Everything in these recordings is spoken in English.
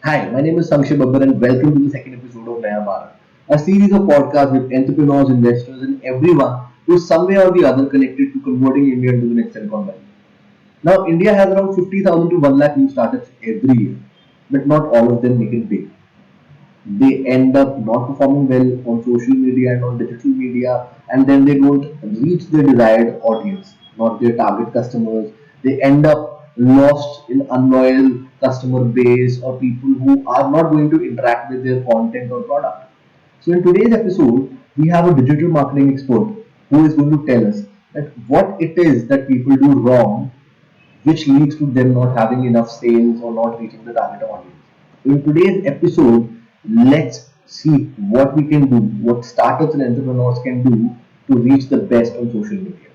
Hi, my name is Sankshay Babber and welcome to the second episode of Naya Bharat, a series of podcasts with entrepreneurs, investors, and everyone who is some way or the other connected to converting India into the next Silicon Valley. Now, India has around 50,000 to 1 lakh new startups every year, but not all of them make it big. They end up not performing well on social media and on digital media, and then they don't reach their desired audience, not their target customers. They end up lost in unloyal customer base or people who are not going to interact with their content or product. So in today's episode, we have a digital marketing expert who is going to tell us that what it is that people do wrong which leads to them not having enough sales or not reaching the target audience. In today's episode, let's see what we can do, what startups and entrepreneurs can do to reach the best on social media.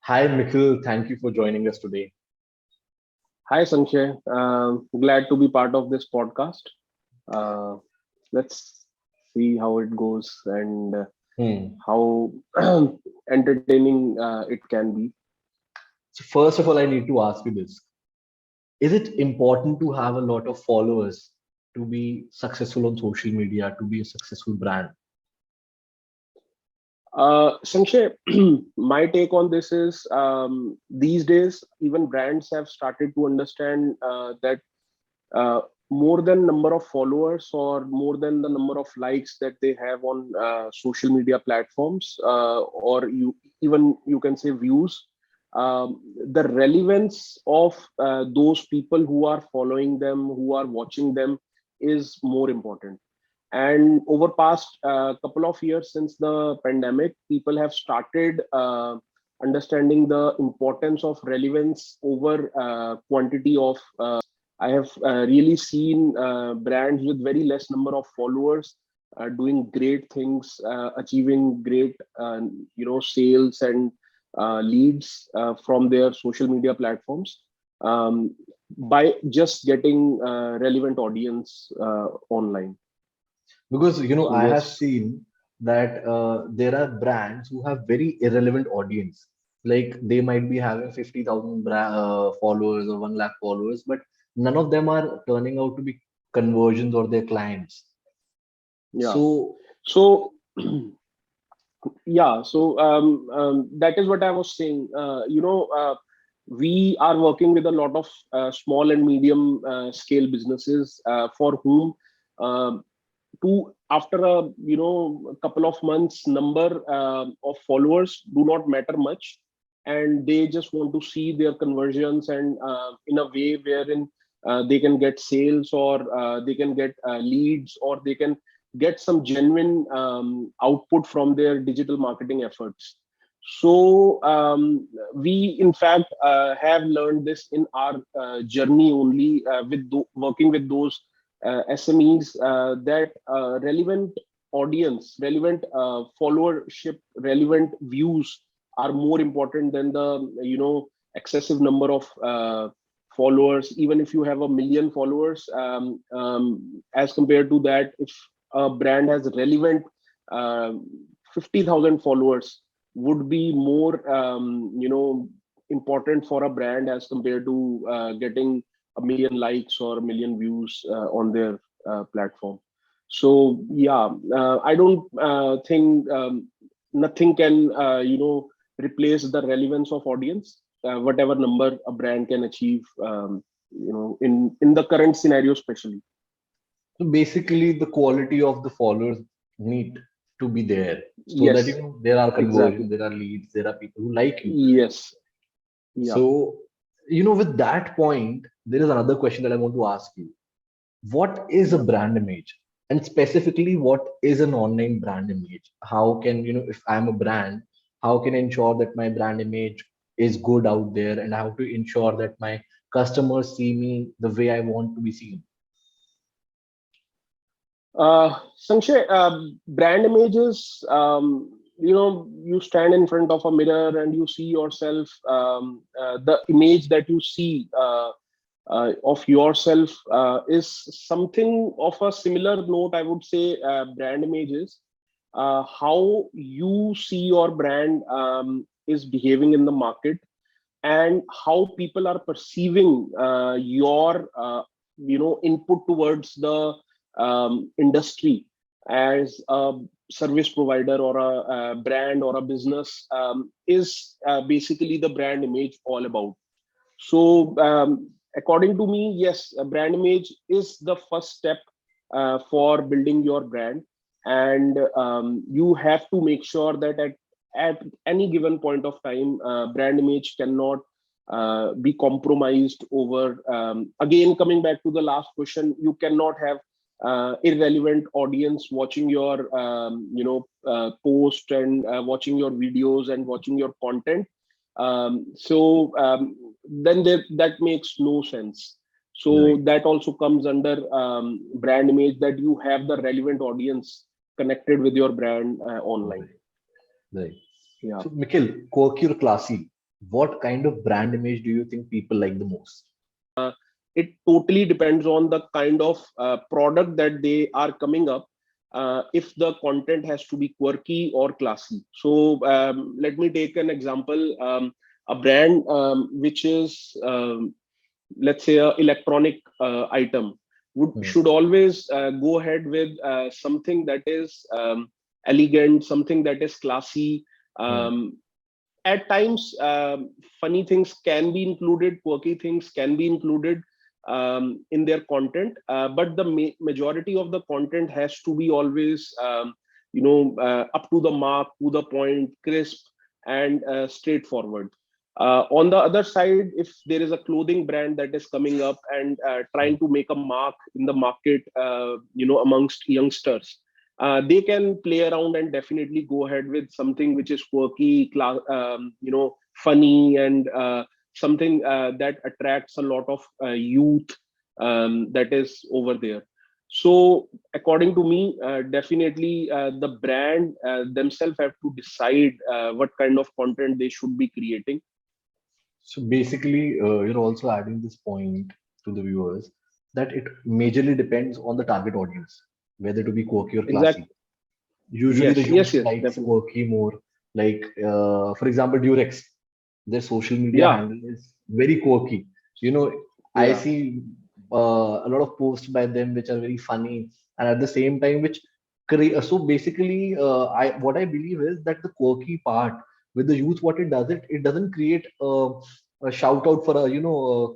Hi, Mikhil. Thank you for joining us today. Hi, Sankshay. Glad to be part of this podcast. Uh, let's see how it goes and Hmm. how entertaining it can be. So, first of all, I need to ask you this. Is it important to have a lot of followers to be successful on social media, to be a successful brand? Sankshay, my take on this is these days, even brands have started to understand that uh, more than number of followers or more than the number of likes that they have on social media platforms or you can say views, the relevance of those people who are following them, who are watching them, is more important. And over past couple of years since the pandemic, people have started understanding the importance of relevance over quantity of I have really seen brands with very less number of followers doing great things, achieving great, sales and leads from their social media platforms by just getting relevant audience online. Because So I have yes, seen that there are brands who have very irrelevant audience. Like they might be having 50,000 followers or 1 lakh followers, but none of them are turning out to be conversions or their clients. yeah. So, So yeah, so that is what I was saying. We are working with a lot of small and medium scale businesses for whom uh, to after a couple of months number of followers do not matter much, and they just want to see their conversions and in a way wherein they can get sales or they can get leads or they can get some genuine output from their digital marketing efforts. So we in fact have learned this in our journey only with working with those SMEs, that relevant audience, relevant followership, relevant views are more important than the excessive number of followers. Even if you have a million followers, as compared to that, if a brand has relevant um 50,000 followers, would be more important for a brand as compared to getting a million likes or a million views on their platform. So yeah, I don't think nothing can replace the relevance of audience. Whatever number a brand can achieve, in the current scenario, especially. so basically, the quality of the followers need to be there so that Yes, there are conversions, exactly. there are leads, there are people who like you. Yes, yeah. So, with that point, there is another question that I want to ask you. What is a Yeah. brand image? And specifically, what is an online brand image? How can, if I'm a brand, how can I ensure that my brand image is good out there and how to ensure that my customers see me the way I want to be seen? Sankshay, brand images, you stand in front of a mirror and you see yourself, the image that you see of yourself is something of a similar note, I would say, brand images. how you see your brand is behaving in the market, and how people are perceiving your input towards the industry as a service provider or a brand or a business, is basically the brand image all about. So according to me, yes, a brand image is the first step for building your brand. And you have to make sure that at any given point of time, brand image cannot be compromised over. Again, coming back to the last question, you cannot have irrelevant audience watching your post and watching your videos and watching your content. Then that makes no sense. So Right. that also comes under brand image, that you have the relevant audience connected with your brand online. Right. Right. Yeah. So, Mikhil, quirky or classy, what kind of brand image do you think people like the most? It totally depends on the kind of product that they are coming up, if the content has to be quirky or classy. So let me take an example. A brand which is, let's say, a electronic item Hmm. should always go ahead with something that is elegant, something that is classy. Hmm. At times, funny things can be included, quirky things can be included in their content, but the majority of the content has to be always up to the mark, to the point, crisp, and straightforward. On the other side, if there is a clothing brand that is coming up and Hmm. trying to make a mark in the market, amongst youngsters, they can play around and definitely go ahead with something which is quirky, funny, and something that attracts a lot of youth that is over there. So according to me, definitely the brand themselves have to decide what kind of content they should be creating. So basically, you're also adding this point to the viewers that it majorly depends on the target audience, whether to be quirky or Exactly. classy. Usually, the Yes, yes, youth yes, likes definitely. quirky more. Like, for example, Durex, their social media Yeah, handle is very quirky. You know, I yeah. see a lot of posts by them which are very funny, and at the same time, which so basically, I what I believe is that the quirky part with the youth, what it doesn't create a shout out for a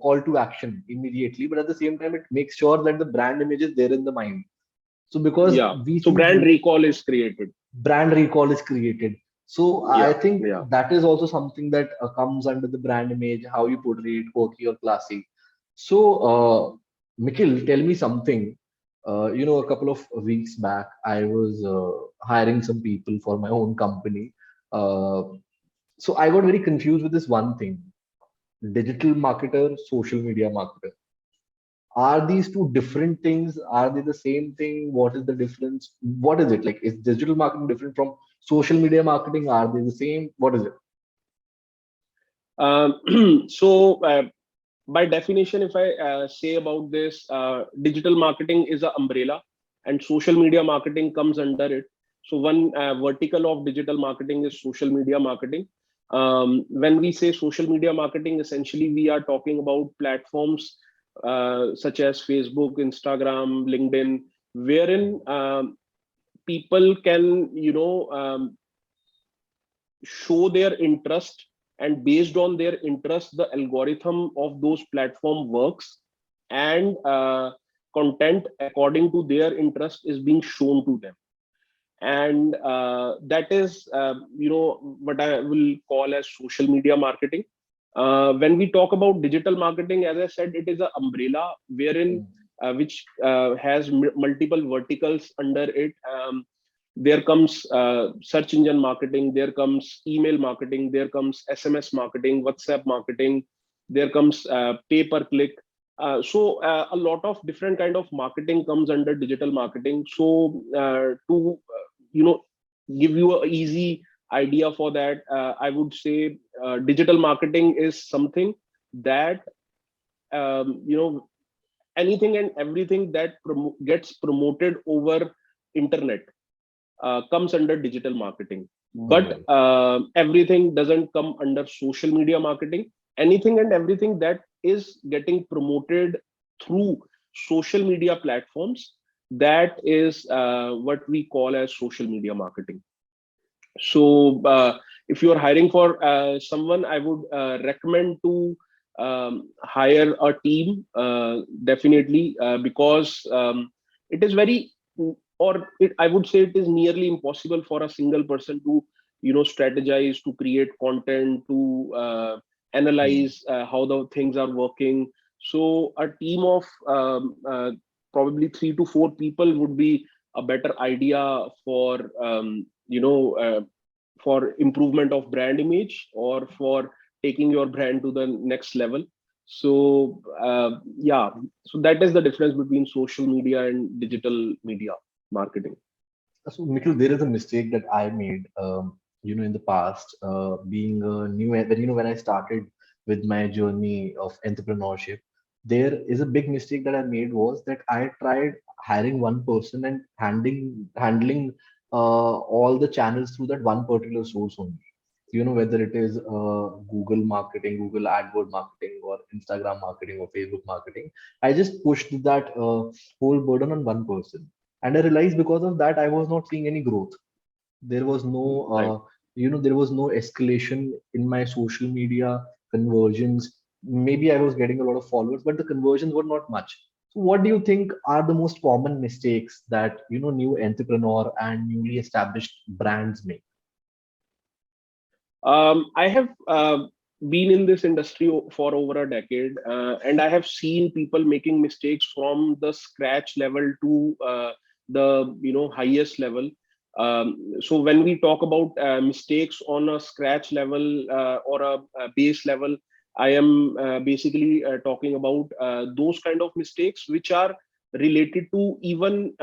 call to action immediately, but at the same time, it makes sure that the brand image is there in the mind. So because Yeah. we So see brand recall is created. brand recall is created. So I Yeah, think yeah. that is also something that comes under the brand image, how you portray it, quirky or classy. So, Nikhil, tell me something. A couple of weeks back, I was hiring some people for my own company. Uh, so I got very confused with this one thing: digital marketer, social media marketer. Are these two different things? Are they the same thing? What is the difference? What is it like? Is digital marketing different from social media marketing? Are they the same? What is it? So by definition, if I say about this, digital marketing is an umbrella, and social media marketing comes under it. So one vertical of digital marketing is social media marketing. When we say social media marketing, essentially we are talking about platforms such as Facebook, Instagram, LinkedIn, wherein people can show their interest, and based on their interest, the algorithm of those platform works, and content according to their interest is being shown to them. And that is what I will call as social media marketing. When we talk about digital marketing, as I said, it is an umbrella wherein which has multiple verticals under it. There comes search engine marketing, there comes email marketing, there comes SMS marketing, WhatsApp marketing, there comes pay per click. So a lot of different kind of marketing comes under digital marketing. So to you know give you a easy idea for that, I would say digital marketing is something that anything and everything that gets promoted over internet, comes under digital marketing. But Right. everything doesn't come under social media marketing. Anything and everything that is getting promoted through social media platforms, that is what we call as social media marketing. So if you are hiring for someone, I would recommend to hire a team, definitely, because it is very, I would say it is nearly impossible for a single person to strategize, to create content, to Hmm. analyze how the things are working. So a team of probably 3 to 4 people would be a better idea for for improvement of brand image, or for taking your brand to the next level. So yeah, so that is the difference between social media and digital media marketing. So, Mikhil, there is a mistake that I made, in the past, being a when I started with my journey of entrepreneurship. There is a big mistake that I made was that I tried hiring one person and handling all the channels through that one particular source only. Whether it is Google marketing, Google AdWord marketing, or Instagram marketing, or Facebook marketing. I just pushed that whole burden on one person, and I realized because of that I was not seeing any growth. There was no Right. there was no escalation in my social media conversions. Maybe I was getting a lot of followers, but the conversions were not much. So what do you think are the most common mistakes that new entrepreneur and newly established brands make? I have been in this industry for over a decade, and I have seen people making mistakes from the scratch level to the highest level. So when we talk about mistakes on a scratch level or a base level, I am basically talking about those kind of mistakes which are related to even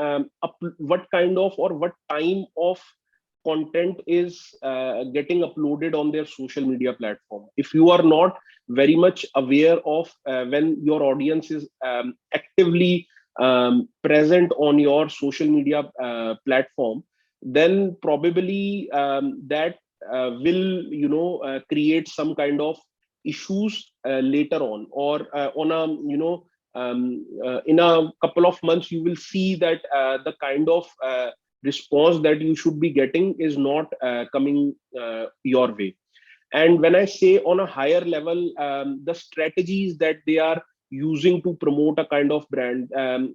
what kind of or what time of content is getting uploaded on their social media platform. If you are not very much aware of when your audience is actively present on your social media platform, then probably that will create some kind of issues later on, or on a in a couple of months you will see that the kind of response that you should be getting is not coming your way. And when I say on a higher level, the strategies that they are using to promote a kind of brand,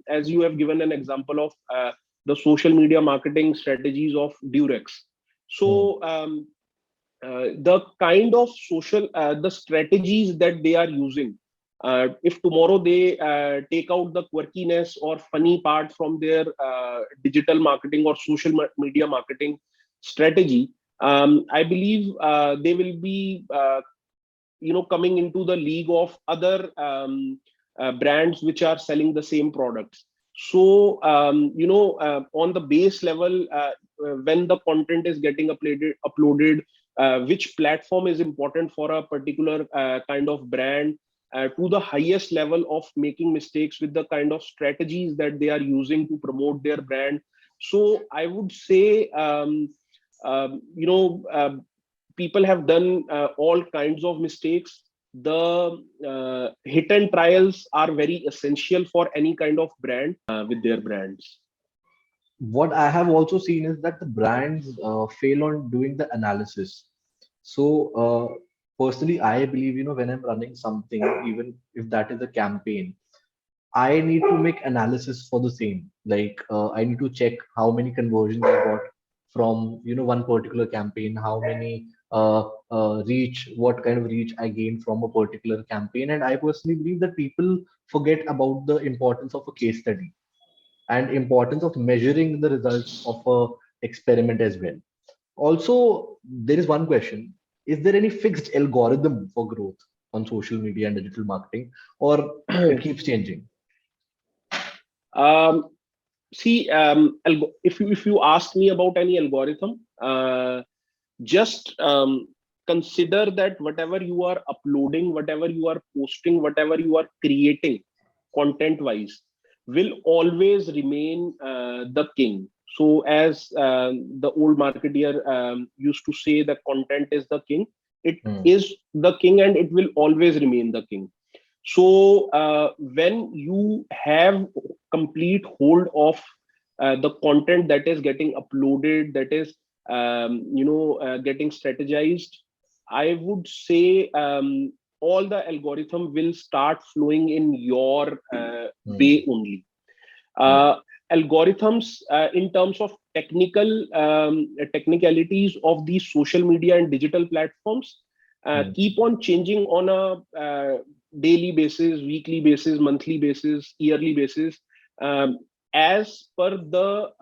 as you have given an example of the social media marketing strategies of Durex. Hmm. So the kind of social the strategies that they are using, if tomorrow they take out the quirkiness or funny part from their digital marketing or social media marketing strategy, I believe they will be coming into the league of other brands which are selling the same products. So on the base level, when the content is getting uploaded, which platform is important for a particular kind of brand, to the highest level of making mistakes with the kind of strategies that they are using to promote their brand. So I would say um, you know people have done all kinds of mistakes. The hit and trials are very essential for any kind of brand with their brands. What I have also seen is that the brands fail on doing the analysis. So, personally, I believe, when I'm running something, even if that is a campaign, I need to make analysis for the same. Like, I need to check how many conversions I got from, one particular campaign, how many reach, what kind of reach I gained from a particular campaign. And I personally believe that people forget about the importance of a case study and importance of measuring the results of a experiment as well. Also, there is one question: is there any fixed algorithm for growth on social media and digital marketing, or it keeps changing? um, See, if you ask me about any algorithm, just consider that whatever you are uploading, whatever you are posting, whatever you are creating content wise, will always remain the king. So as the old marketeer used to say, the content is the king. It Hmm. is the king, and it will always remain the king. So when you have complete hold of the content that is getting uploaded, that is getting strategized, I would say all the algorithm will start flowing in your Hmm. way only. Right. uh, Algorithms in terms of technicalities of these social media and digital platforms Hmm. keep on changing on a daily basis, weekly basis, monthly basis, yearly basis, um, as per the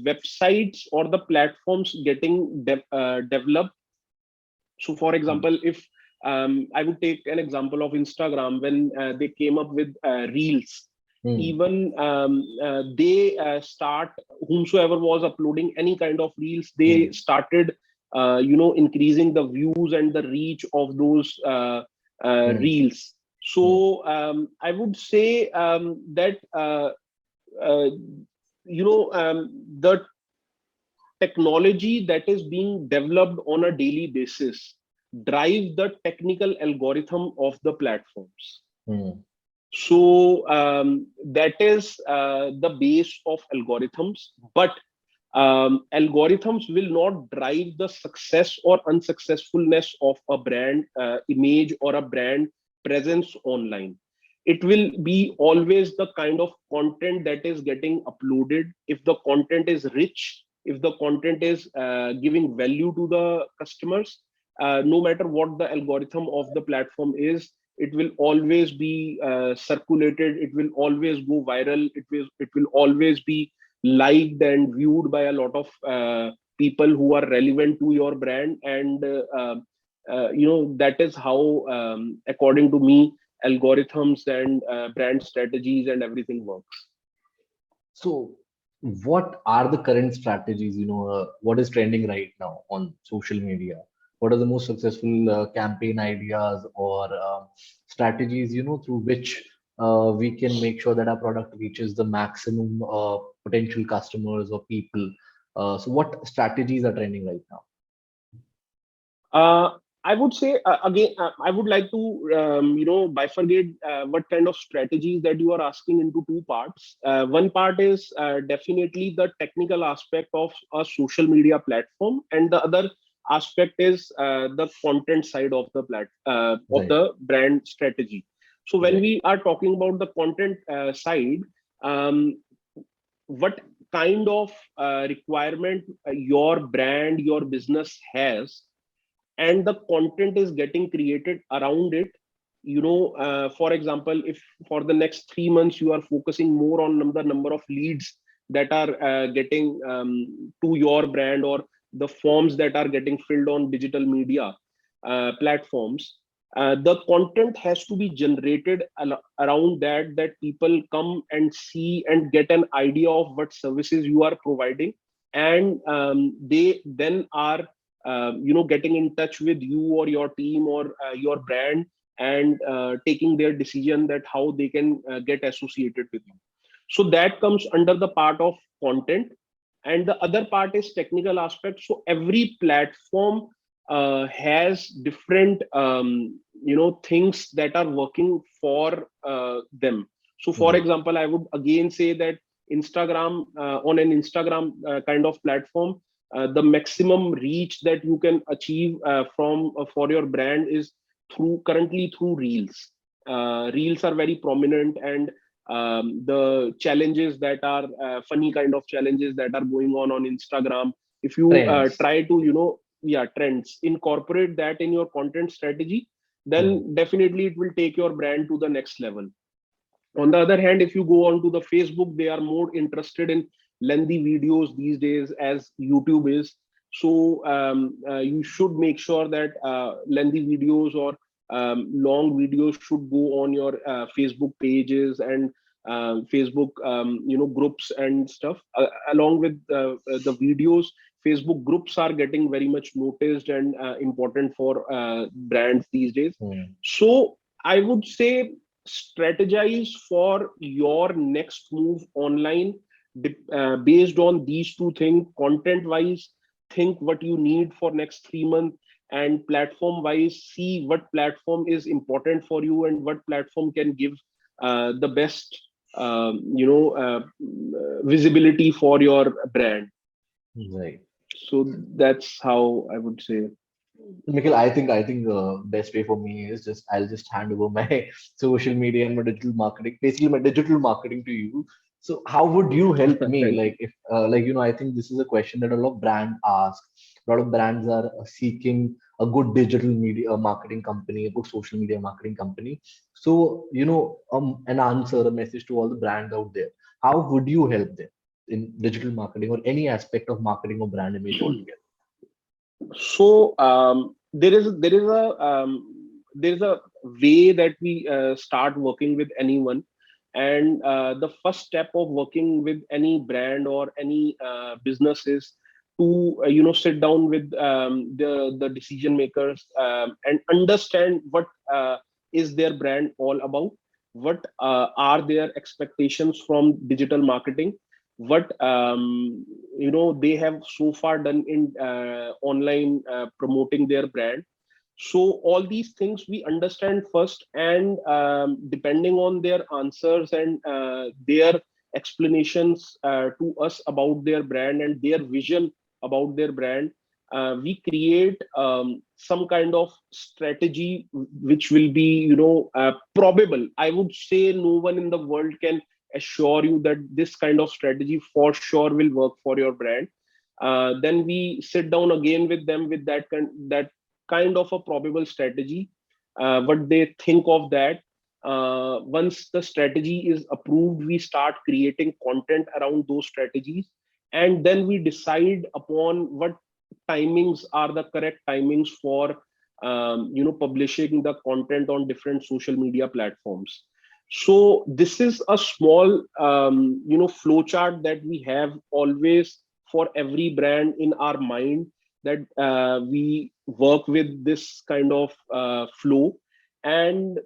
websites or the platforms getting developed. So for Hmm. example, if I would take an example of Instagram, when they came up with reels, Hmm. even they start, whomsoever was uploading any kind of reels, they Hmm. started increasing the views and the reach of those Hmm. reels. Hmm. So I would say that uh, the technology that is being developed on a daily basis drive the technical algorithm of the platforms. Hmm. So that is the base of algorithms. But algorithms will not drive the success or unsuccessfulness of a brand image or a brand presence online. It will be always the kind of content that is getting uploaded. If the content is rich, if the content is giving value to the customers, no matter what the algorithm of the platform is, it will always be circulated, it will always go viral, it will always be liked and viewed by a lot of people who are relevant to your brand. And that is how according to me algorithms and brand strategies and everything works. So, what are the current strategies? What is trending right now on social media? What are the most successful campaign ideas or strategies, through which we can make sure that our product reaches the maximum potential customers or people? So, what strategies are trending right now? Uh, I would say again, I would like to bifurcate what kind of strategies that you are asking into two parts. One part is definitely the technical aspect of a social media platform, and the other aspect is the content side of of Right, the brand strategy. So when right. we are talking about the content side, um, what kind of requirement your brand, your business has, and the content is getting created around it. For example, if for the next 3 months you are focusing more on the number of leads that are getting to your brand, or the forms that are getting filled on digital media platforms, the content has to be generated around that people come and see and get an idea of what services you are providing. And they then are getting in touch with you or your team or your brand, and taking their decision that how they can get associated with you. So that comes under the part of content. And the other part is technical aspect. So every platform has different things that are working for them. So for Right. example, I would again say that Instagram, on an Instagram kind of platform, the maximum reach that you can achieve from for your brand is currently through reels. Reels are very prominent, and the challenges that are funny kind of challenges that are going on Instagram, if you Trends. try to yeah, trends, incorporate that in your content strategy, Hmm. then definitely it will take your brand to the next level. On the other hand, if you go on to the Facebook, they are more interested in lengthy videos these days, as YouTube is. So you should make sure that lengthy videos or long videos should go on your Facebook pages and Facebook groups and stuff. Along with the videos, Facebook groups are getting very much noticed and important for brands these days. Hmm. So I would say strategize for your next move online. Based on these two things, content wise, think what you need for next 3 months, and platform wise, see what platform is important for you and what platform can give the best visibility for your brand. Right. So that's how I would say. Mikhil, I think the best way for me is just I'll just hand over my social media and my digital marketing, basically my digital marketing to you. So how would you help me? Thank Like you. if I think this is a question that a lot of brands ask. A lot of brands are seeking a good digital media marketing company, a good social media marketing company. So an answer, a message to all the brands out there. How would you help them in digital marketing or any aspect of marketing or brand image altogether? So there is a way that we start working with anyone, and the first step of working with any brand or any business is to sit down with the decision makers, and understand what is their brand all about, what are their expectations from digital marketing, what they have so far done in online promoting their brand. So all these things we understand first, and depending on their answers and their explanations to us about their brand and their vision about their brand, we create some kind of strategy which will be probable. I would say no one in the world can assure you that this kind of strategy for sure will work for your brand. Then we sit down again with them with that kind of a probable strategy, what they think of that. Once the strategy is approved, we start creating content around those strategies, and then we decide upon what timings are the correct timings for publishing the content on different social media platforms. So this is a small flow chart that we have always for every brand in our mind, that we work with this kind of flow. And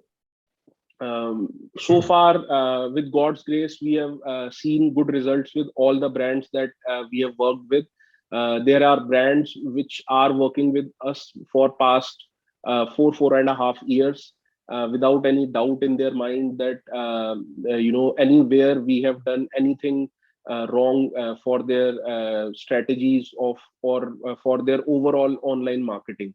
so far, with God's grace, we have seen good results with all the brands that we have worked with. There are brands which are working with us for past 4.5 years, without any doubt in their mind that anywhere we have done anything wrong for their strategies of or for their overall online marketing.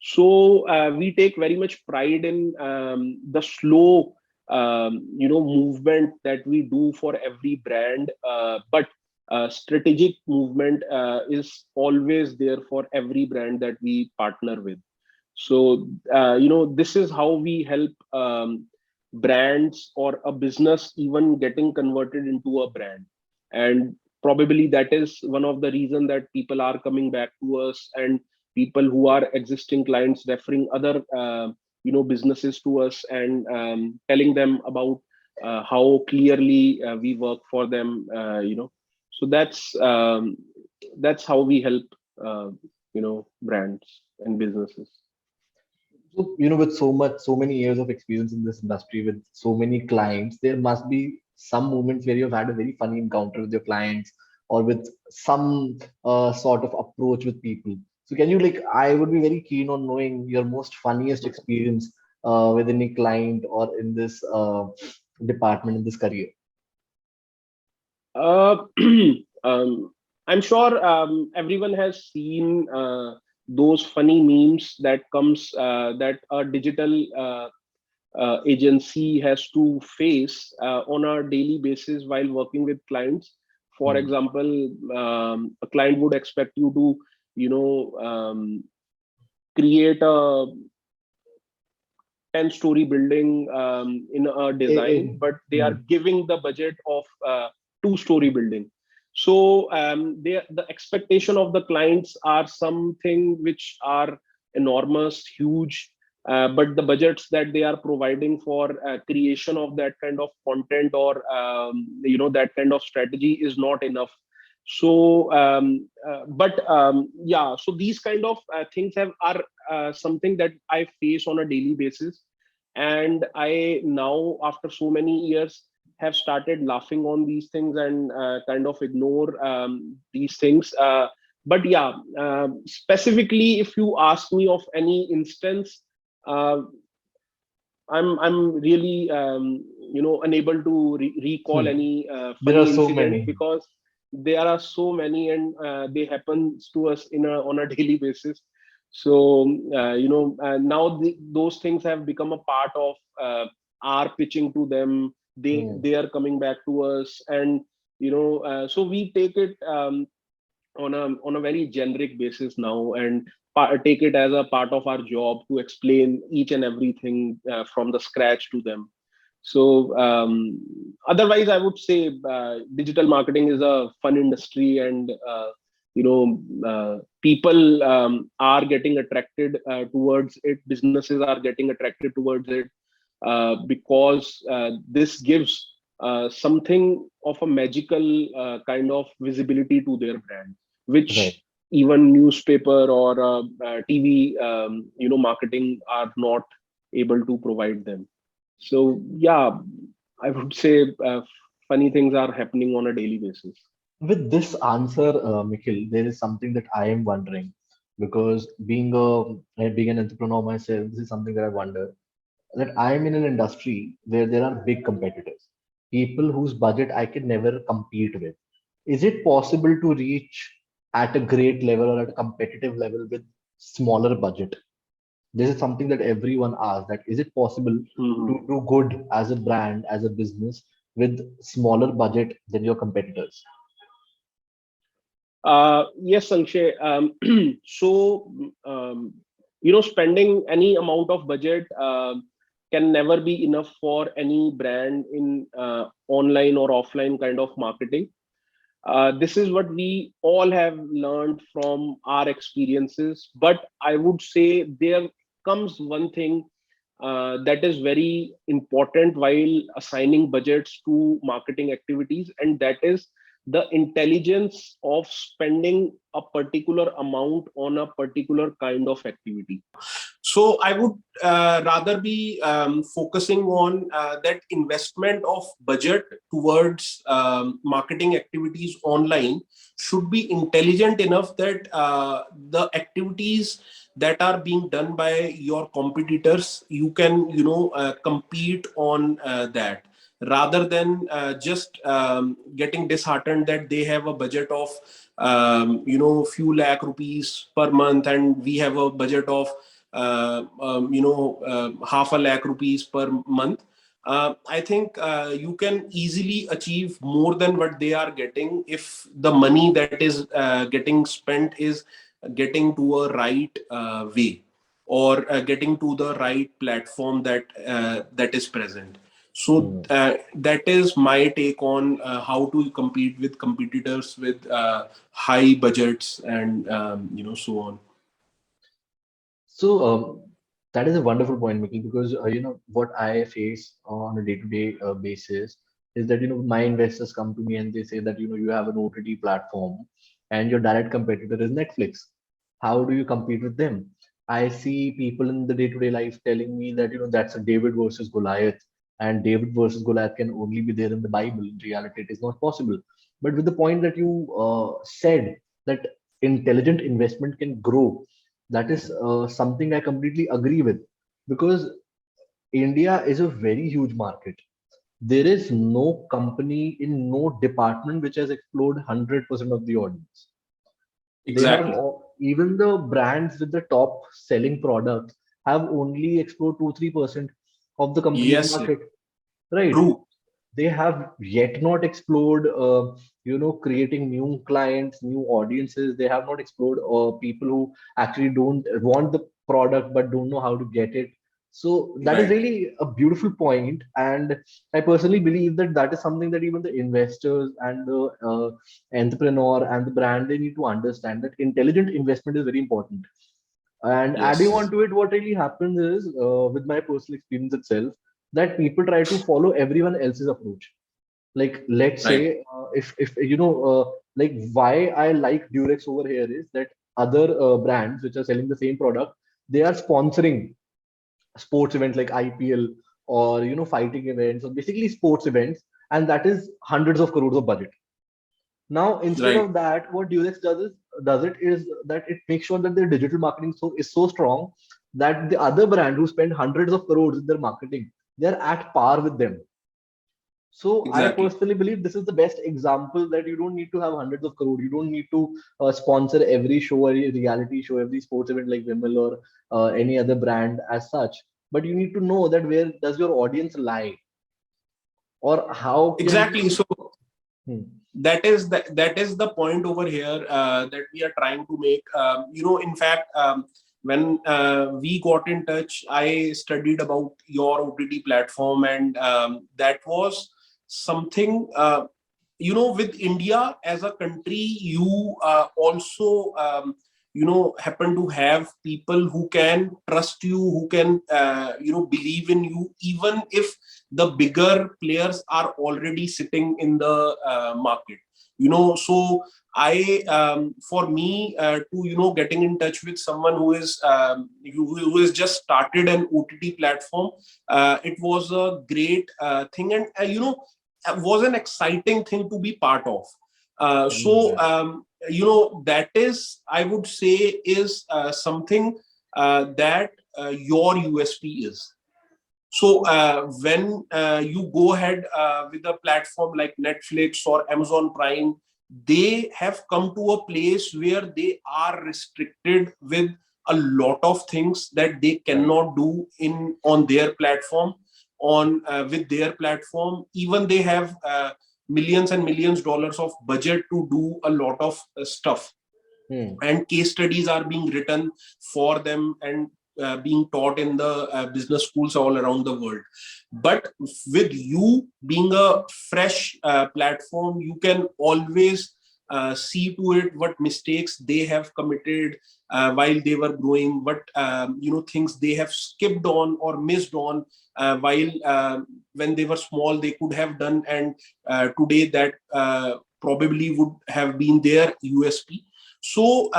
So we take very much pride in the slow movement that we do for every brand, but strategic movement is always there for every brand that we partner with. So this is how we help brands or a business even getting converted into a brand. And probably that is one of the reason that people are coming back to us, and people who are existing clients referring other businesses to us, and telling them about how clearly we work for them. So that's how we help brands and businesses. So, with so many years of experience in this industry, with so many clients, there must be some moments where you've had a very funny encounter with your clients or with some sort of approach with people. So, can you I would be very keen on knowing your most funniest experience with any client or in this department in this career. Uh, um, I'm sure everyone has seen those funny memes that comes that a digital agency has to face on a daily basis while working with clients. For Hmm. example, a client would expect you to, create a 10-story building in a design, but they are Hmm. giving the budget of 2-story building. So the expectation of the clients are something which are enormous, huge, but the budgets that they are providing for creation of that kind of content or that kind of strategy is not enough. So but yeah, so these kind of things have are something that I face on a daily basis. And I now, after so many years, have started laughing on these things and kind of ignore these things. But yeah, specifically, if you ask me of any instance, uh, I'm really unable to recall Hmm. any There are funny so incident, many. because there are so many, and they happen to us on a daily basis. So now those things have become a part of our pitching to them. Hmm. They are coming back to us, and so we take it on a very generic basis now, and take it as a part of our job to explain each and everything from the scratch to them. So otherwise, I would say digital marketing is a fun industry, and people are getting attracted towards it. Businesses are getting attracted towards it because this gives something of a magical kind of visibility to their brand, Right. which even newspaper or TV, marketing are not able to provide them. So yeah, I would say funny things are happening on a daily basis. With this answer, Mikhil, there is something that I am wondering, because being an entrepreneur myself, this is something that I wonder, that I am in an industry where there are big competitors, people whose budget I can never compete with. Is it possible to reach at a great level or at a competitive level with smaller budget? This is something that everyone asks, that is it possible to Mhm. do good as a brand, as a business, with smaller budget than your competitors? Yes, Sankshay. So, spending any amount of budget can never be enough for any brand in online or offline kind of marketing. This is what we all have learned from our experiences. But I would say there comes one thing that is very important while assigning budgets to marketing activities, and that is the intelligence of spending a particular amount on a particular kind of activity. So I would rather be focusing on that investment of budget towards marketing activities online should be intelligent enough that the activities that are being done by your competitors, you can compete on that, rather than just getting disheartened that they have a budget of few lakh rupees per month, and we have a budget of half a lakh rupees per month. I think you can easily achieve more than what they are getting if the money that is getting spent is getting to a right way, or getting to the right platform that is present. So Hmm. that is my take on how to compete with competitors with high budgets, and so on. So that is a wonderful point, Mickey, because what I face on a day-to-day basis is that my investors come to me and they say that you have an OTT platform and your direct competitor is Netflix. How do you compete with them? I see people in the day-to-day life telling me that that's a David versus Goliath, and David versus Goliath can only be there in the Bible. In reality, it is not possible. But with the point that you said, that intelligent investment can grow, that is something I completely agree with, because India is a very huge market. There is no company in no department which has explored 100% of the audience. They have Exactly. even the brands with the top selling products have only explored 2-3% of the complete Yes, yes. market, right? True. They have yet not explored creating new clients, new audiences. They have not explored people who actually don't want the product but don't know how to get it. So that is Right. really a beautiful point, and I personally believe that that is something that even the investors and the entrepreneur and the brand, they need to understand that intelligent investment is very important. And adding on Yes. to it, what really happens is, with my personal experience itself, that people try to follow everyone else's approach. Like, let's Right. say, if like, why I like Durex over here is that other brands which are selling the same product, they are sponsoring sports events like IPL, or fighting events, or basically sports events, and that is hundreds of crores of budget. Now, instead Right. of that, what Durex does it is that it makes sure that their digital marketing is so strong that the other brand who spend hundreds of crores in their marketing, they're at par with them. So I Exactly. personally believe this is the best example that you don't need to have hundreds of crores. You don't need to sponsor every show, every reality show, every sports event like Wimbledon or any other brand as such. But you need to know that where does your audience lie, or how can Exactly. you? So Hmm. that is the point over here that we are trying to make. In fact, when we got in touch, I studied about your OTT platform, and that was something. With India as a country, you also happen to have people who can trust you, who can believe in you, even if the bigger players are already sitting in the market. So I for me to getting in touch with someone who is just started an OTT platform, it was a great thing, and was an exciting thing to be part of. So Yeah. that is, I would say, is something that your USP is. So when you go ahead with a platform like Netflix or Amazon Prime, they have come to a place where they are restricted with a lot of things that they Right. cannot do in on their platform, on with their platform. Even they have millions and millions dollars of budget to do a lot of stuff, Hmm. and case studies are being written for them and being taught in the business schools all around the world. But with you being a fresh platform, you can always see to it what mistakes they have committed while they were growing, what things they have skipped on or missed on while when they were small they could have done, and today that probably would have been their USP. So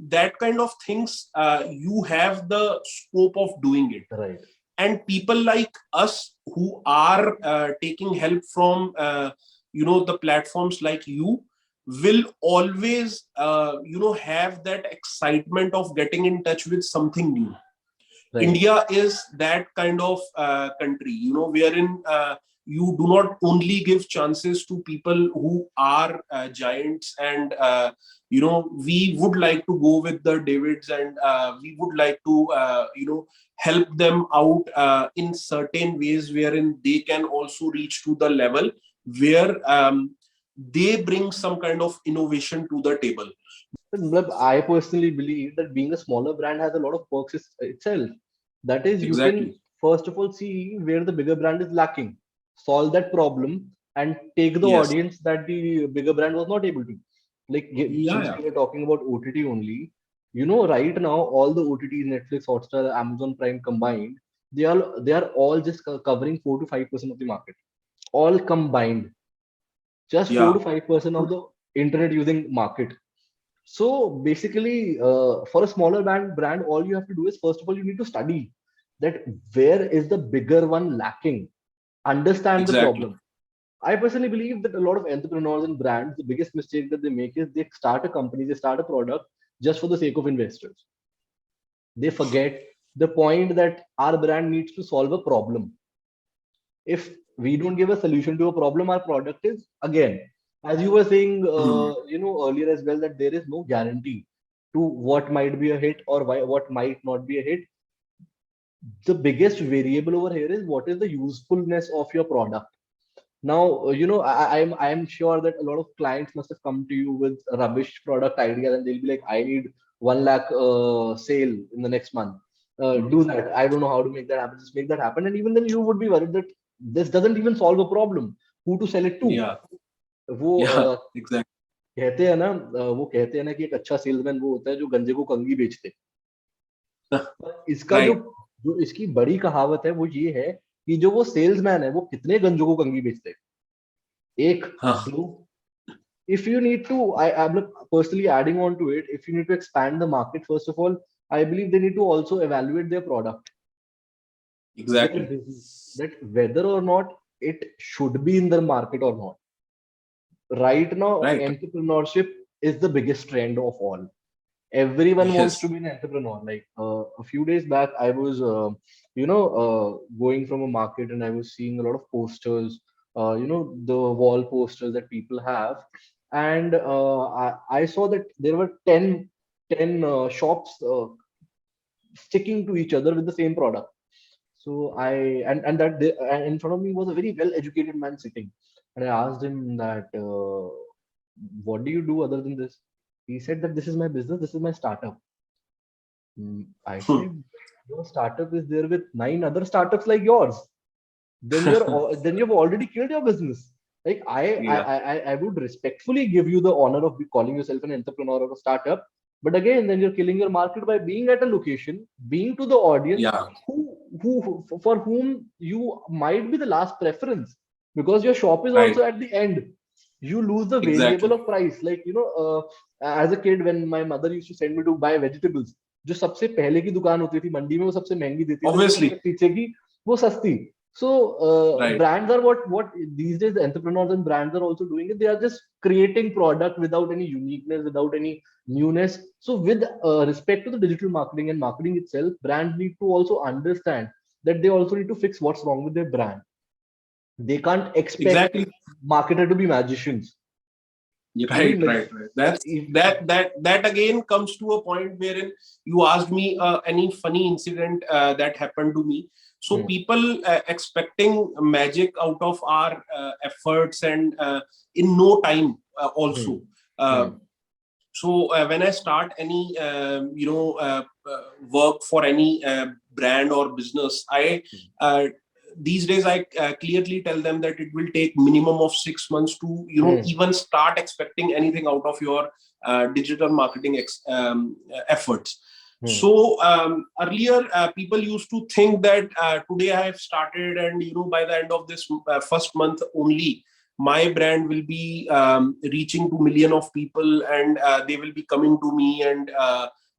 that kind of things, you have the scope of doing it. Right. And people like us who are taking help from the platforms like you will always have that excitement of getting in touch with something new. Right. India is that kind of country, wherein you do not only give chances to people who are giants, and we would like to go with the Davids, and we would like to help them out in certain ways, wherein they can also reach to the level where they bring some kind of innovation to the table. I personally believe that being a smaller brand has a lot of perks itself. That is, you can Exactly. first of all see where the bigger brand is lacking, solve that problem, and take the Yes. audience that the bigger brand was not able to. Like, Yeah, since yeah. we were talking about OTT only, right now all the OTTs, Netflix, Hotstar, Amazon Prime combined, they are all just covering 4 to 5% of the market, all combined, just four Yeah. to five percent of the internet using market. So basically, for a smaller brand, all you have to do is first of all, you need to study that where is the bigger one lacking, understand the Exactly. problem. I personally believe that a lot of entrepreneurs and brands, the biggest mistake that they make is they start a company, they start a product just for the sake of investors. They forget the point that our brand needs to solve a problem. If we don't give a solution to a problem, our product is, again, as you were saying Hmm. earlier as well, that there is no guarantee to what might be a hit or what might not be a hit. The biggest variable over here is what is the usefulness of your product. Now, I'm sure that a lot of clients must have come to you with rubbish product ideas, and they'll be like, I need 1 lakh sale in the next month. Do that. I don't know how to make that happen. Just make that happen. And even then, you would be worried that this doesn't even solve a problem. Who to sell it to? Yeah. वो Yeah. Exactly. कहते हैं ना कि एक अच्छा salesman वो होता है जो गंजे को कंघी बेचते। पर इसका जो Right. जो इसकी बड़ी कहावत है वो ये है कि जो वो सेल्समैन है वो कितने गंजों को कंघी बेचते हैं, एक, Huh. दो। If you need to, I'm personally adding on to it, if you need to expand the market, first of all, I believe they need to also evaluate their product, their Exactly. business, that whether or not it should be in the market or not. Right now, Right. entrepreneurship is the biggest trend of all. Everyone wants to Yes. be an entrepreneur. Like a few days back, I was, going from a market and I was seeing a lot of posters, the wall posters that people have. And I saw that there were 10 shops sticking to each other with the same product. So and that and in front of me was a very well educated man sitting. And I asked him that, what do you do other than this? He said that this is my business, this is my startup. I Hmm. said, your startup is there with 9 other startups like yours. Then you've already killed your business. Like Yeah. I would respectfully give you the honor of calling yourself an entrepreneur or a startup. But again, then you're killing your market by being at a location, being to the audience Yeah. for whom you might be the last preference, because your shop is Right. also at the end. You lose the variable Exactly. of price. Like, as a kid, when my mother used to send me to buy vegetables, जो सबसे पहले की दुकान होती थी मंडी में वो सबसे महंगी देती थी, जो सबसे Obviously. पीछे की वो सस्ती. So Right. brands are what these days the entrepreneurs and brands are also doing it. They are just creating product without any uniqueness, without any newness. So with respect to the digital marketing and marketing itself, brands need to also understand that they also need to fix what's wrong with their brand. They can't expect Exactly. marketer to be magicians. I Right, mean, like, right, right. That's if that again comes to a point wherein you asked me any funny incident that happened to me. So hmm, people expecting magic out of our efforts and in no time hmm, also. Uh, hmm, so when I start any work for any brand or business, I uh, these days I clearly tell them that it will take minimum of 6 months to hmm, even start expecting anything out of your digital marketing efforts. hmm, So earlier people used to think that today I have started, and by the end of this first month only my brand will be reaching to million of people, and they will be coming to me and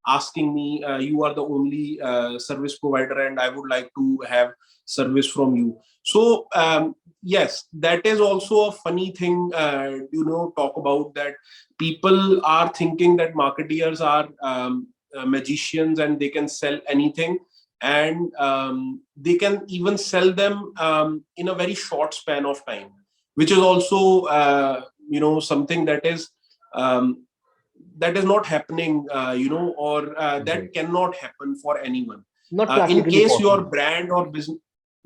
asking me, you are the only service provider and I would like to have service from you. So yes, that is also a funny thing, talk about that. People are thinking that marketeers are magicians and they can sell anything, and they can even sell them in a very short span of time, which is also something um, that is not happening, or that right. cannot happen for anyone. Not In practically case your possible. brand or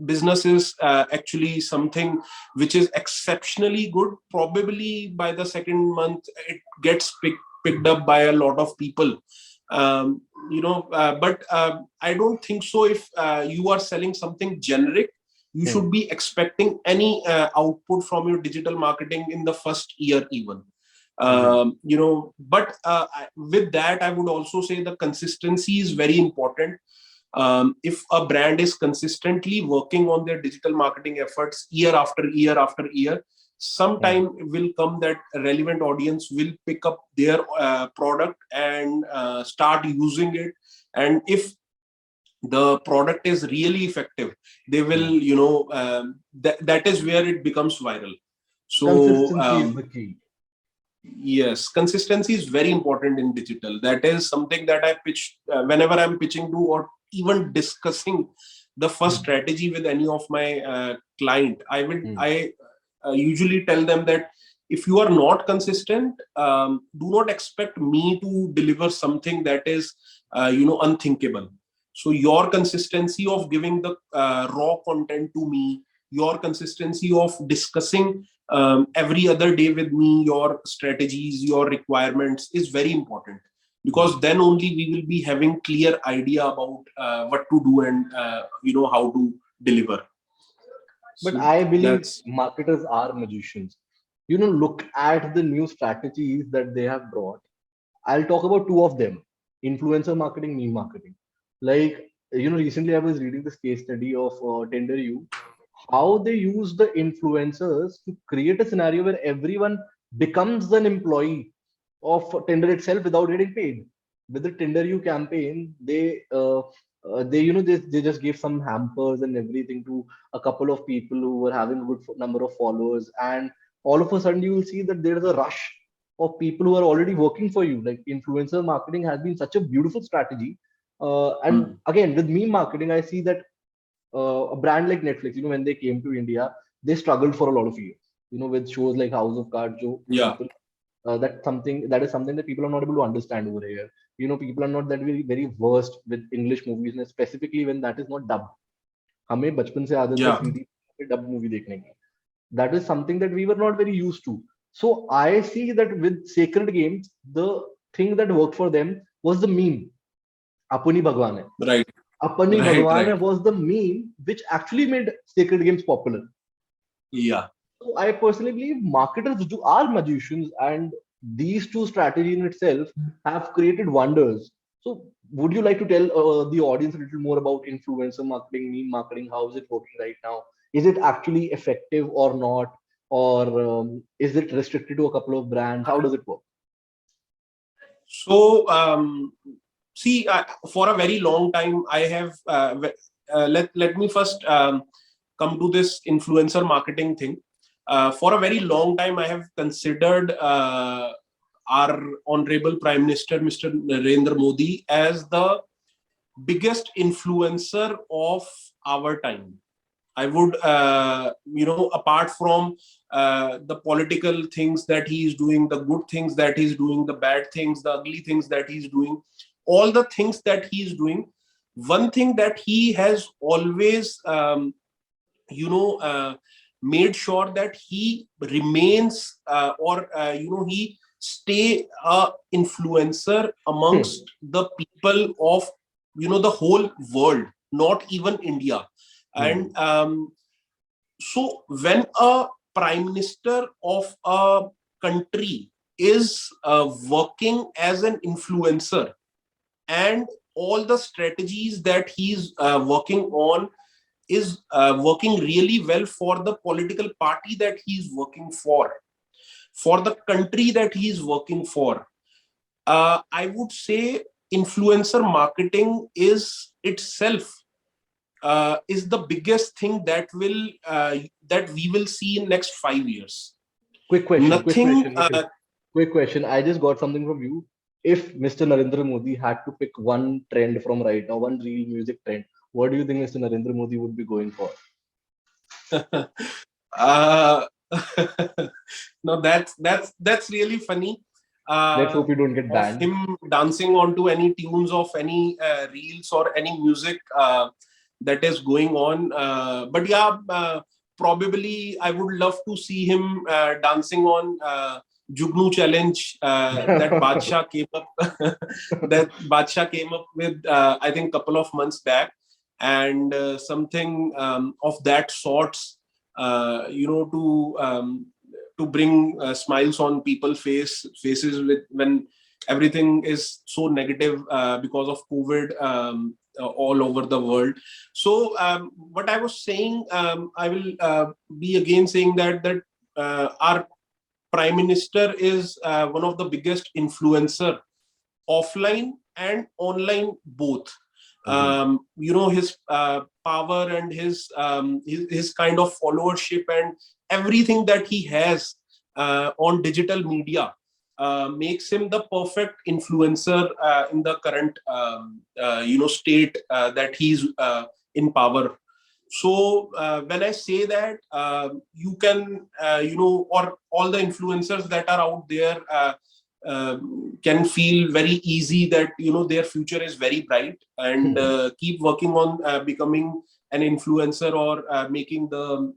business is actually something which is exceptionally good, probably by the second month it gets picked up by a lot of people. um, but I don't think so. If you are selling something generic, you Hmm, should be expecting any output from your digital marketing in the first year even. right. But with that I would also say the consistency is very important. If a brand is consistently working on their digital marketing efforts year after year after year, Hmm, sometime will come that relevant audience will pick up their product and start using it. And if the product is really effective, they will, hmm. that is where it becomes viral. So Consistency is the key. yes, consistency is very important in digital. That is something that I pitch whenever I'm pitching to or even discussing the first Hmm, strategy with any of my client. hmm, I usually tell them that if you are not consistent, do not expect me to deliver something that is unthinkable. So your consistency of giving the raw content to me, your consistency of discussing every other day with me your strategies, your requirements is very important, hmm. because then only we will be having clear idea about what to do and how to deliver. But So I believe that's marketers are magicians. Look at the new strategies that they have brought. I'll talk about two of them: influencer marketing, meme marketing. Like, recently I was reading this case study of TenderU, how they use the influencers to create a scenario where everyone becomes an employee of Tinder itself without getting paid. With the TenderU campaign, they they just gave some hampers and everything to a couple of people who were having a good number of followers, and all of a sudden you will see that there is a rush of people who are already working for you. Like influencer marketing has been such a beautiful strategy, and again with meme marketing I see that a brand like Netflix, when they came to India, they struggled for a lot of years. With shows like House of Cards, Yeah. people that is something that people are not able to understand over here. People are not that very versed with English movies, and specifically when that is not dubbed. हमें बचपन से आदत है Yeah. सीधी dub movie देखने की. That is something that we were not very used to. So I see that with Sacred Games, the thing that worked for them was the meme. Apuni Bhagwan hai. Right. Apani Right. Bhagwan hai Right. was the meme which actually made Sacred Games popular. Yeah. So I personally believe marketers are magicians, and these two strategies in itself have created wonders. So would you like to tell the audience a little more about influencer marketing, meme marketing? How is it working right now? Is it actually effective or not? Or is it restricted to a couple of brands? How does it work? So, see, for a very long time, I have. Let me first come to this influencer marketing thing. For a very long time, I have considered our honorable Prime Minister, Mr. Narendra Modi, as the biggest influencer of our time. I would, apart from the political things that he is doing, the good things that he's doing, the bad things, the ugly things that he's doing, all the things that he's doing, one thing that he has always, made sure that he remains he stay a influencer Hmm. amongst the people of the whole world, not even India. Hmm. And so when a prime minister of a country is working as an influencer, and all the strategies that he's working on is working really well for the political party that he's working for the country that he's working for, I would say influencer marketing is itself is the biggest thing that we will see in next 5 years. Quick question, quick Nothing. question, Nikhil. Quick question. I just got something from you. If Mr. Narendra Modi had to pick one trend from right now, one real music trend, what do you think Mr. Narendra Modi would be going for? uh, no, that's really funny. Let's hope you don't get Of banned. him dancing onto any tunes of any reels or any music that is going on. But yeah, probably I would love to see him dancing on Jugnu challenge that Badshah came up with. I think couple of months back, and something of that sorts. To bring smiles on people's faces with when everything is so negative because of COVID all over the world. So what I was saying, I will be again saying that our prime minister is one of the biggest influencer offline and online both. Mhm. His power and his kind of followership and everything that he has on digital media makes him the perfect influencer in the current state that he's in power. So when I say that, you can or all the influencers that are out there can feel very easy that their future is very bright, and keep working on becoming an influencer or making the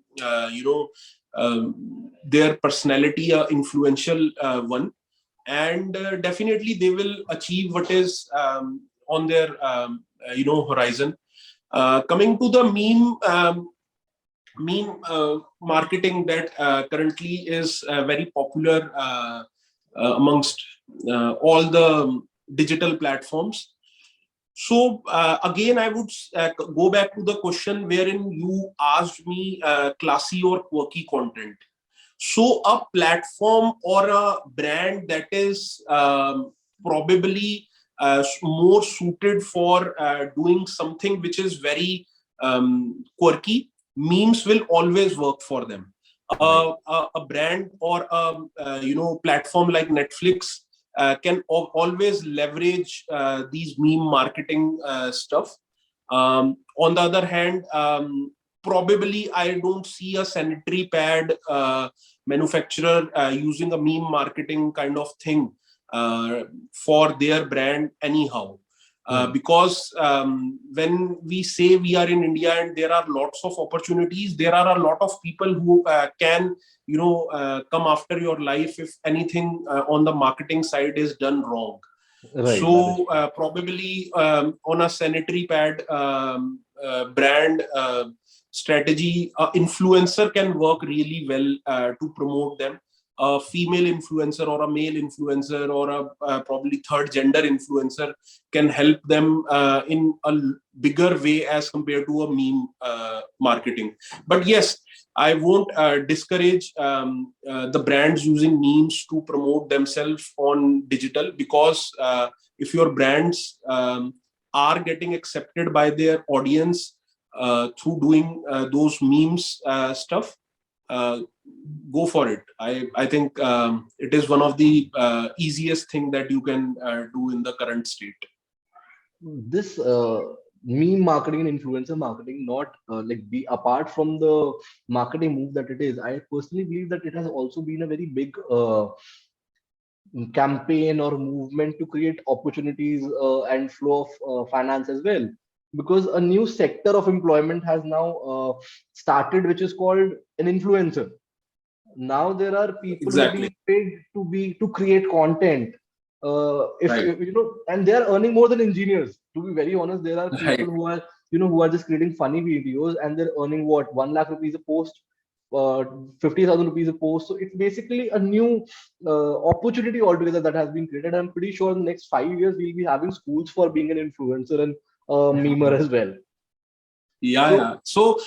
their personality a influential one, and definitely they will achieve what is on their horizon. Coming to the meme marketing that currently is very popular amongst all the digital platforms. So again, I would go back to the question wherein you asked me classy or quirky content. So a platform or a brand that is probably more suited for doing something which is very quirky, memes will always work for them. Right. A brand or a platform like Netflix can always leverage these meme marketing stuff. On the other hand, probably I don't see a sanitary pad manufacturer using a meme marketing kind of thing for their brand anyhow. Because when we say we are in India and there are lots of opportunities, there are a lot of people who can come after your life if anything on the marketing side is done wrong. Right. That is So probably on a sanitary pad brand strategy, influencer can work really well to promote them. A female influencer or a male influencer or a probably third gender influencer can help them in a bigger way as compared to a meme marketing. But yes, I won't discourage the brands using memes to promote themselves on digital, because if your brands are getting accepted by their audience through doing those memes stuff, go for it. I think it is one of the easiest thing that you can do in the current state. this meme marketing and influencer marketing not like be apart from the marketing move that it is. I personally believe that it has also been a very big campaign or movement to create opportunities and flow of finance as well, because a new sector of employment has now started, which is called an influencer. Now there are people who are Exactly. being paid to create content, if Right. and they are earning more than engineers. To be very honest, there are people Right. who are who are just creating funny videos, and they're earning what, 1 lakh rupees a post, 50,000 rupees a post. So it's basically a new opportunity altogether that has been created. I'm pretty sure in the next 5 years we'll be having schools for being an influencer and memer as well. Yeah, So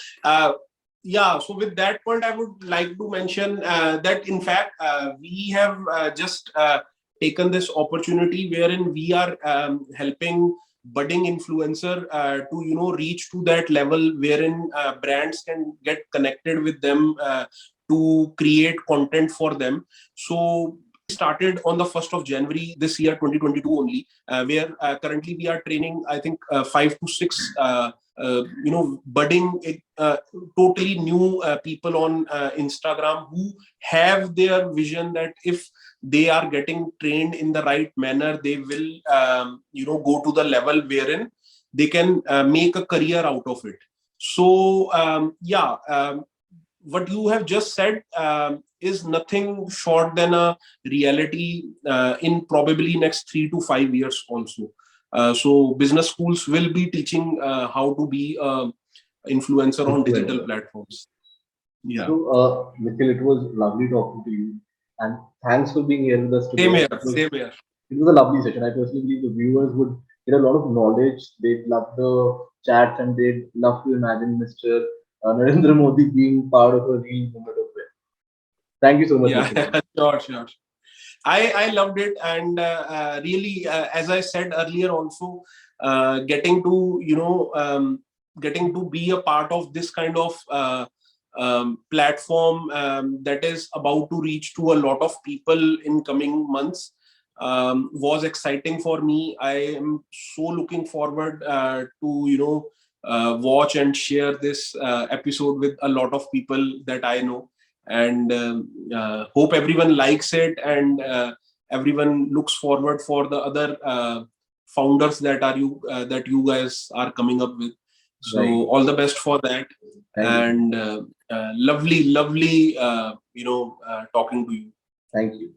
yeah. So, so with that point, I would like to mention that in fact, we have just taken this opportunity wherein we are helping budding influencer to reach to that level wherein brands can get connected with them to create content for them. So started on the 1st of January this year, 2022 only, where currently we are training, I think, 5 to 6 budding totally new people on Instagram who have their vision that if they are getting trained in the right manner, they will go to the level wherein they can make a career out of it. So what you have just said is nothing short than a reality in probably next 3 to 5 years also. So business schools will be teaching how to be a influencer on digital influencer. platforms. Yeah. So, Mikhil, it was lovely talking to you, and thanks for being here with us Same today. here. Same here. It was a lovely session. I personally believe the viewers would get a lot of knowledge. They'd love the chats, and they'd love to imagine Mr. Narendra Modi being part of a real moment of it. Thank you so much, Yeah. Mikhil. Sure. Sure. I loved it, and really, as I said earlier, also getting to getting to be a part of this kind of platform that is about to reach to a lot of people in coming months was exciting for me. I am so looking forward to watch and share this episode with a lot of people that I know, and hope everyone likes it, and everyone looks forward for the other founders that you guys are coming up with. So Right. all the best for that, Thank you. and lovely talking to you. Thank you.